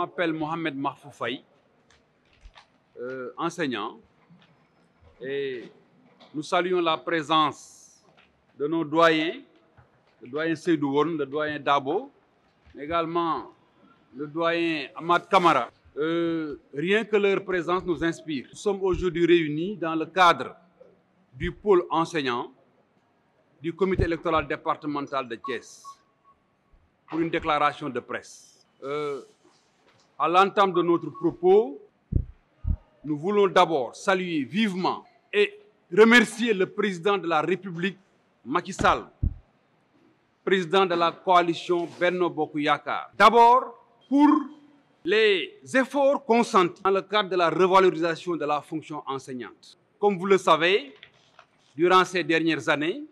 m'appelle Mohamed Mahfou Faye, enseignant, et nous saluons la présence de nos doyens, le doyen Seydou Won, le doyen Dabo, mais également le doyen Ahmad Kamara. Rien que leur présence nous inspire. Nous sommes aujourd'hui réunis dans le cadre du pôle enseignant du comité électoral départemental de Thiès pour une déclaration de presse. À l'entame de notre propos, nous voulons d'abord saluer vivement et remercier le président de la République, Macky Sall, président de la coalition Benno Bokk Yakaar. D'abord, pour les efforts consentis dans le cadre de la revalorisation de la fonction enseignante. Comme vous le savez, durant ces dernières années,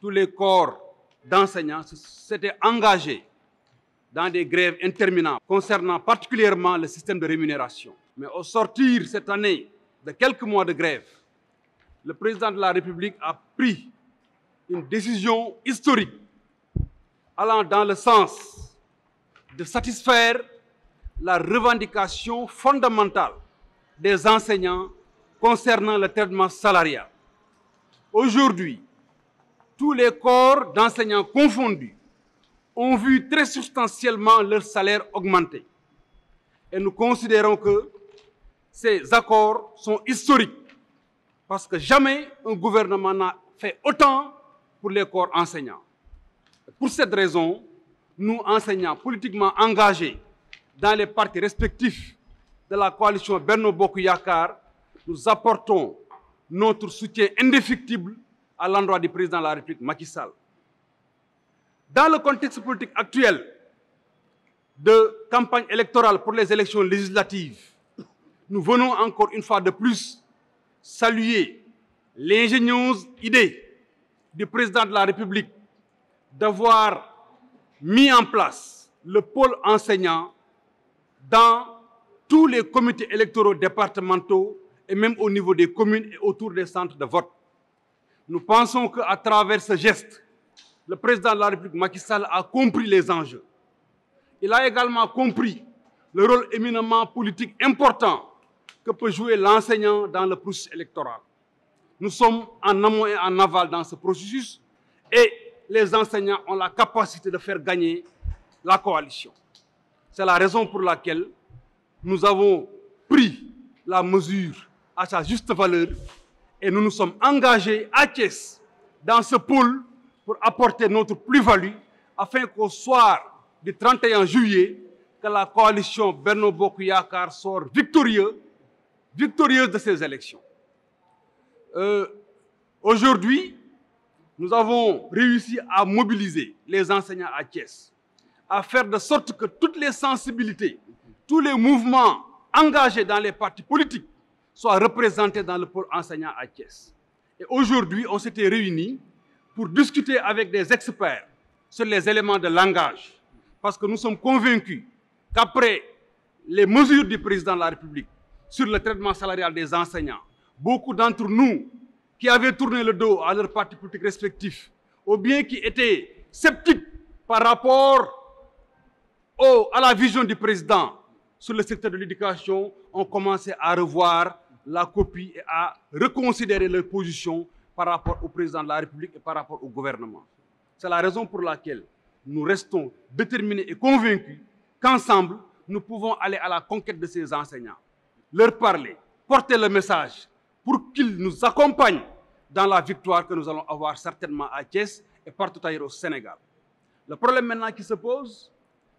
tous les corps d'enseignants s'étaient engagés dans des grèves interminables concernant particulièrement le système de rémunération. Mais au sortir cette année de quelques mois de grève, le président de la République a pris une décision historique allant dans le sens de satisfaire la revendication fondamentale des enseignants concernant le traitement salarial. Aujourd'hui, tous les corps d'enseignants confondus ont vu très substantiellement leur salaire augmenter. Et nous considérons que ces accords sont historiques parce que jamais un gouvernement n'a fait autant pour les corps enseignants. Pour cette raison, nous, enseignants politiquement engagés dans les partis respectifs de la coalition Benno Bokk Yakaar, nous apportons notre soutien indéfectible à l'endroit du président de la République, Macky Sall. Dans le contexte politique actuel de campagne électorale pour les élections législatives, nous venons encore une fois de plus saluer l'ingénieuse idée du président de la République d'avoir mis en place le pôle enseignant dans tous les comités électoraux départementaux et même au niveau des communes et autour des centres de vote. Nous pensons qu'à travers ce geste, le président de la République, Macky Sall, a compris les enjeux. Il a également compris le rôle éminemment politique important que peut jouer l'enseignant dans le processus électoral. Nous sommes en amont et en aval dans ce processus et les enseignants ont la capacité de faire gagner la coalition. C'est la raison pour laquelle nous avons pris la mesure à sa juste valeur et nous nous sommes engagés à Thiès dans ce pôle pour apporter notre plus-value afin qu'au soir du 31 juillet, que la coalition Benno Bokk Yakaar sort victorieuse de ces élections. Aujourd'hui, nous avons réussi à mobiliser les enseignants à Thiès, à faire de sorte que toutes les sensibilités, tous les mouvements engagés dans les partis politiques soient représentés dans le pôle enseignant à Thiès. Et aujourd'hui, on s'était réunis pour discuter avec des experts sur les éléments de langage, parce que nous sommes convaincus qu'après les mesures du président de la République sur le traitement salarial des enseignants, beaucoup d'entre nous qui avaient tourné le dos à leurs partis politiques respectifs, ou bien qui étaient sceptiques par rapport à la vision du président sur le secteur de l'éducation, ont commencé à revoir la copie et à reconsidérer leur position par rapport au président de la République et par rapport au gouvernement. C'est la raison pour laquelle nous restons déterminés et convaincus qu'ensemble, nous pouvons aller à la conquête de ces enseignants, leur parler, porter le message pour qu'ils nous accompagnent dans la victoire que nous allons avoir certainement à Thiès et partout ailleurs au Sénégal. Le problème maintenant qui se pose,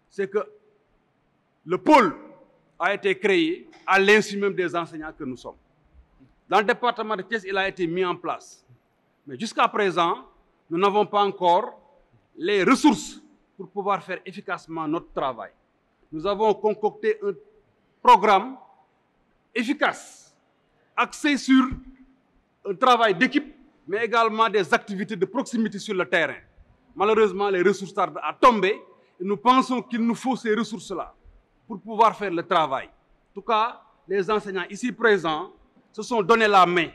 c'est que le pôle a été créé à l'insu même des enseignants que nous sommes. Dans le département de Thiès, il a été mis en place. Mais jusqu'à présent, nous n'avons pas encore les ressources pour pouvoir faire efficacement notre travail. Nous avons concocté un programme efficace, axé sur un travail d'équipe, mais également des activités de proximité sur le terrain. Malheureusement, les ressources tardent à tomber et nous pensons qu'il nous faut ces ressources-là pour pouvoir faire le travail. En tout cas, les enseignants ici présents se sont donné la main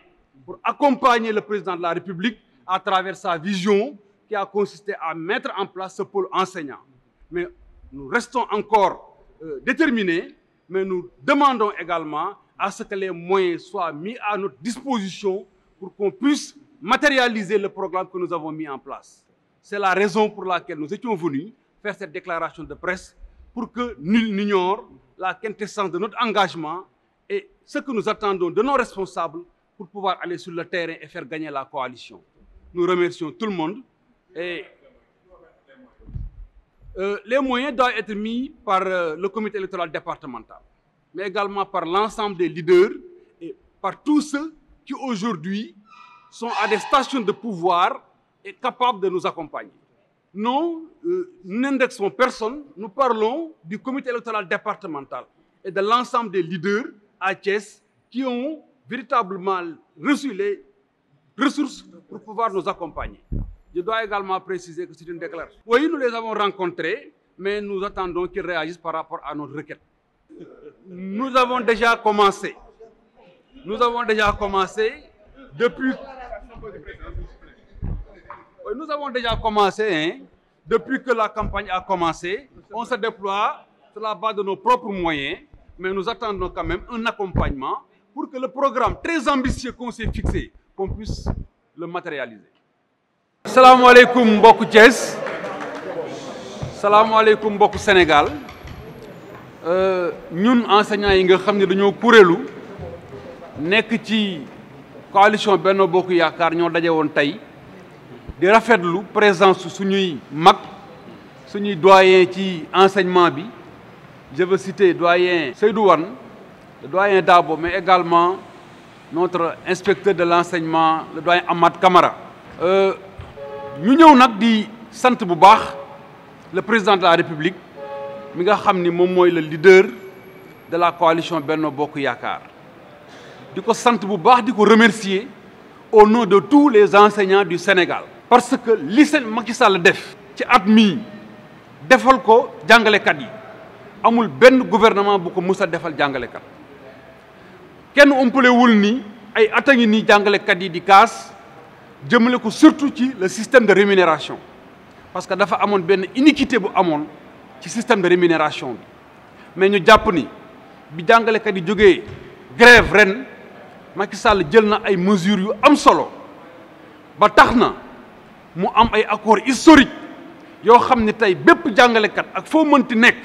pour accompagner le président de la République à travers sa vision qui a consisté à mettre en place ce pôle enseignant. Mais nous restons encore déterminés, mais nous demandons également à ce que les moyens soient mis à notre disposition pour qu'on puisse matérialiser le programme que nous avons mis en place. C'est la raison pour laquelle nous étions venus faire cette déclaration de presse pour que nul n'ignore la quintessence de notre engagement et ce que nous attendons de nos responsables pour pouvoir aller sur le terrain et faire gagner la coalition. Nous remercions tout le monde et les moyens doivent être mis par le comité électoral départemental, mais également par l'ensemble des leaders et par tous ceux qui aujourd'hui sont à des stations de pouvoir et capables de nous accompagner. Non, nous n'indexons personne, nous parlons du comité électoral départemental et de l'ensemble des leaders à Thiès qui ont véritablement reçu les ressources pour pouvoir nous accompagner. Je dois également préciser que c'est une déclaration. Oui, nous les avons rencontrés, mais nous attendons qu'ils réagissent par rapport à notre requête. Nous avons déjà commencé. Nous avons déjà commencé depuis... Nous avons déjà commencé, depuis que la campagne a commencé. On se déploie sur la base de nos propres moyens, mais nous attendons quand même un accompagnement pour que le programme très ambitieux qu'on s'est fixé, qu'on puisse le matérialiser. Salam alaikum mbokk Thiès, salam alaikum mbokk Sénégal. Ñun enseignants yi nga xam ne dañoo kuréelu nekk ci coalition Benno Bokk Yaakaar ñoo daje woon tey di rafetlu présence suñuy mag suñuy doyen ci enseignement bi. Je veux citer doyen Seydou Wane, le doyen Dabo, mais également notre inspecteur de l'enseignement, le doyen Ahmad Kamara. Ñu ñëw nag di sant bu baax le président de la République mi nga xam ni moom mooy le leader de la coalition Benno Bokk Yaakaar di ko sant bu baax di ko remercier au nom de tous les enseignants du Sénégal. Parce que li seen Macky Sall def ci at mii defal ko jàngalekat yi amul benn gouvernement bu ko mus a defal jàngalekat kenn umpalewul ni ay at a ngi nii jàngalekat yi di kaas jëmale ko surtout ci le système de rémunération parce que dafa amoon benn iniquité bu amoon ci système de rémunération bi mais ñu jàpp ni bi jàngalekat yi jógee grève ren Macky Sall jël na ay mesures yu am solo ba tax na mu am ay accords historiques yoo xam ne tey bépp jàngalekat ak foo mënti nekk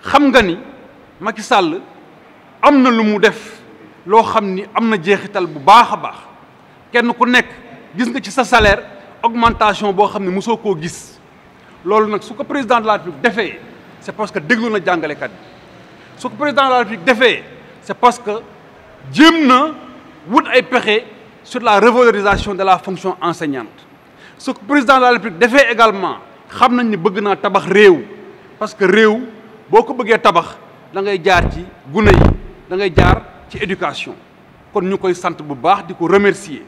xam nga ni Macky Sall am na lu mu def loo xam ni am na jeexital bu baax a baax kenn ku nekk gis nga ci sa salaire augmentation boo xam ne mosoo koo gis loolu nag su ko président de la République defee c'est parce que déglu na jàngalekat yi su ko président de la République defee c'est parce que jéem na wut ay pexe sur la revalorisation de la fonction enseignante su ko président de la République defee également xam nañ ni bëgg naa tabax réew parce que réew boo ko bëggee tabax da ngay jaar ci gune yi da ngay jaar ci éducation kon ñu koy sant bu baax di ko remercier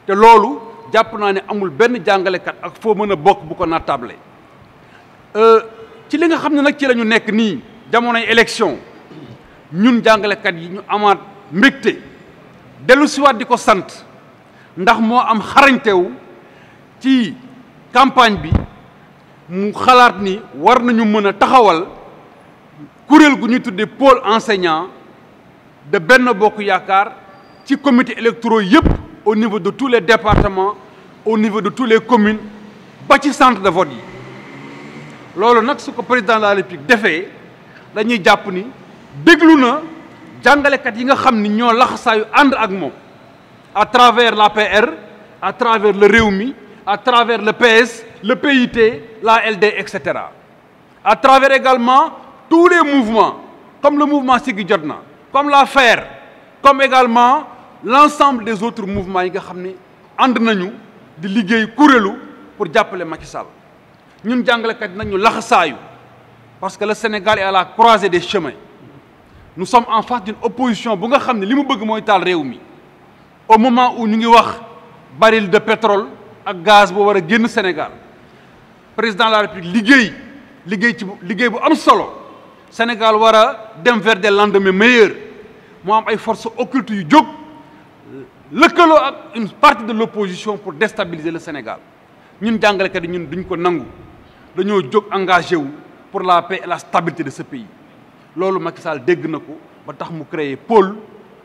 te loolu jàpp naa ne amul benn jàngalekat ak foo mën a bokk bu ko nattable ci li nga xam ne nag ci la ñu nekk nii jamonoy élection ñun jàngalekat yi ñu amaat mbégte dellu siwaat di ko sant ndax moo am xarañtewu ci campagne bi mu xalaat ni war nañu mën a taxawal kuréel gu ñuy tuddee pôle enseignant de Benno Bokk Yaakaar ci comité électoraux yëpp au niveau de tous les départements au niveau de tous les communes ba ci centre de vote yi loolu nag su ko président de la République defee dañuy jàpp ni déglu na jàngalekat yi nga xam ni ñoo laxasaayu ànd ak moom à travers l'APR à travers le Rewmi à travers le PS le PIT la LD etc. à travers également tous les mouvements comme le mouvement Siggi Jotna comme la FAIRE comme également l'ensemble des autres mouvements yi nga xam ne ànd nañu di liggéey kuréelu pour jàppale Macky Sall ñun jàngalekat yi nañu laxasaayu parce que le Sénégal est à la croisée des chemins nous sommes en face d'une opposition bu nga xam ne li mu bëgg mooy taal réew mi au moment où ñu ngi wax baril de pétrole ak gaz boo war a génn Sénégal président de la République liggéey bu am solo Sénégal war a dem vers des lendemains meilleurs moo am ay forces occultes yu jóg lëkkaloo ak une partie de l'opposition pour déstabiliser le Sénégal ñun jàngalekat yi ñun duñ ko nangu dañoo jóg engagé wu pour la paix et la stabilité de ce pays loolu Macky Sall dégg na ko ba tax mu créer pôle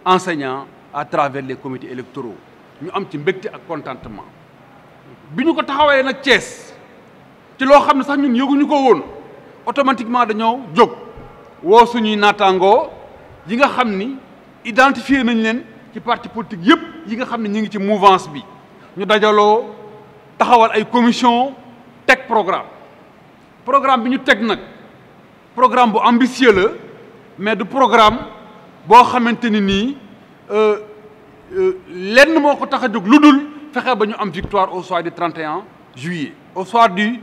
enseignant à travers les comités électoraux ñu am ci mbégte ak contentement bi ñu ko taxawee nag Thiès ci loo xam ne sax ñun yëguñu ko woon automatiquement dañoo jóg woo suñuy naataangoo yi nga xam ni identifié nañ leen ci parti politique yëpp yi nga xam ne ñu ngi ci mouvance bi ñu dajaloo taxawal ay commission teg programme bi ñu teg nag programme bu ambitieux la mais du programme boo xamante ni nii lenn moo ko tax a jóg lu dul fexe ba ñu am victoire au soir du 31 juillet au soir du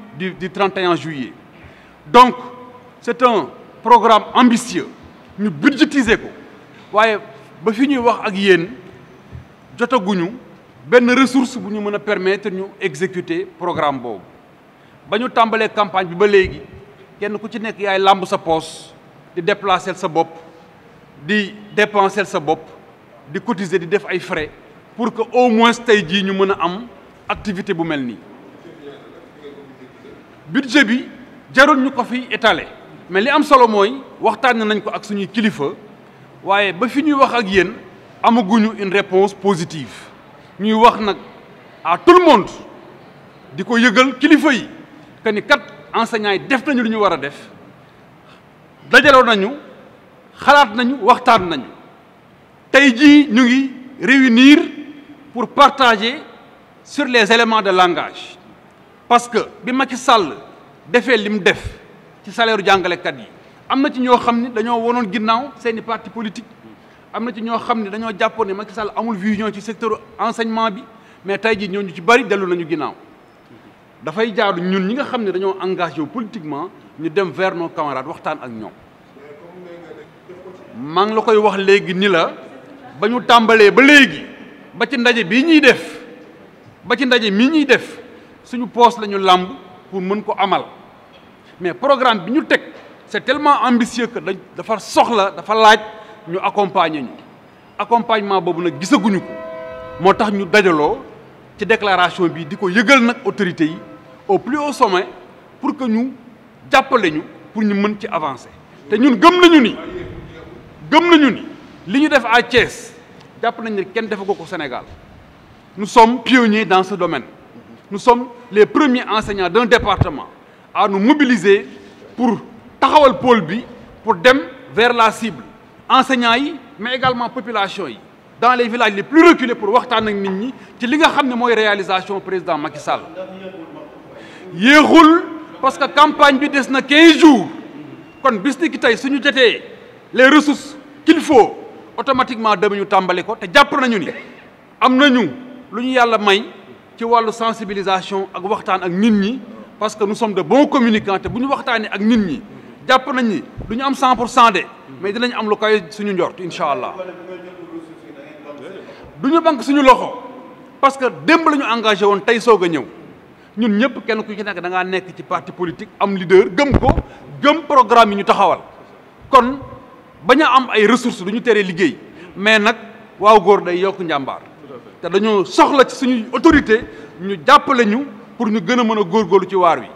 31 juillet donc c'est un programme ambitieux ñu budgétiser ko waaye ba fi ñuy wax ak yéen jotaguñu benn ressource bu ñu mën a permettre ñu exécuter programme boobu ba ñu tàmbalee campagne bi ba léegi kenn ku ci nekk yaay làmb sa poos di déplacer sa bopp di dépenser sa bopp di cotiser di def ay frais pour que au moins tey jii ñu mën a am activité bu mel nii budget bi jarul ñu ko fi étaler mais li am solo mooy waxtaan nañ ko ak suñuy kilifa waaye ba fi ñuy wax ak yéen amaguñu une réponse positive ñuy wax nag à tout le monde di ko yëgal kilifa yi que ni kat enseignants yi def nañu lu ñu war a def dajaloo nañu xalaat nañu waxtaan nañu tey jii ñu ngi réunir pour partager sur les éléments de langage parce que bi Macky Sall defee li mu def ci salaire jàngalekat yi am na ci ñoo xam ne dañoo wonoon ginnaaw seeni parti politique am na ci ñoo xam ne dañoo jàppoon ne Macky Sall amul vision ci secteur enseignement bi mais tey jii ñooñu ci bari dellu nañu ginnaaw dafay jaadu ñun ñi nga xam ne dañoo engagé wu politiquement ñu dem vers nos camarades waxtaan ak ñoom maa ngi la koy wax léegi ni la ba ñu tàmbalee ba léegi ba ci ndaje bii ñuy def ba ci ndaje mii ñuy def suñu poos la ñu làmb pour mën ko amal mais programme bi ñu teg c'est tellement ambitieux que dafa soxla dafa laaj ñu accompagner ñu accompagnement boobu nag gisaguñu ko moo tax ñu dajaloo ci déclaration bi di ko yëgal nag autorités yi au plus haut sommet pour que ñu jàppale ñu pour ñu mën ci avancer te ñun gëm nañu ni li ñu def à Thiès jàpp nañ ne kenn defagu ko Sénégal nous sommes pionniers dans ce domaine nous sommes les premiers enseignants d'un département à nous mobiliser pour taxawal pôle bi pour dem vers la cible enseignants yi mais également population yi dans les villages les plus reculés pour waxtaan ak nit ñi ci li nga xam ne mooy réalisation président Macky Sall yéexul parce que campagne bi des na 15 jours kon bis ni ki tey suñu jotee les ressources qu'il faut automatiquement deme ñu tàmbali ko te jàpp nañu ni am nañu lu ñu yàlla may ci wàllu sensibilisation ak waxtaan ak nit ñi parce que nous sommes de bons communicants te bu ñu waxtaanee ak nit ñi jàpp nañ ni du ñu am 100% de mais dinañ am lu koy suñu njort incha allah du ñu banque suñu loxo parce que démb la ñu engagé woon tey soog a ñëw ñun ñëpp kenn ku ci nekk da ngaa nekk ci parti politique am leader gëm ko gëm programme yi ñu taxawal kon bañ a am ay ressources du ñu teree liggéey mais nag waaw góor day yokk njàmbaar te dañoo soxla ci suñuy autorité ñu jàppale ñu pour ñu gën a mën a góorgóorlu ci waar wi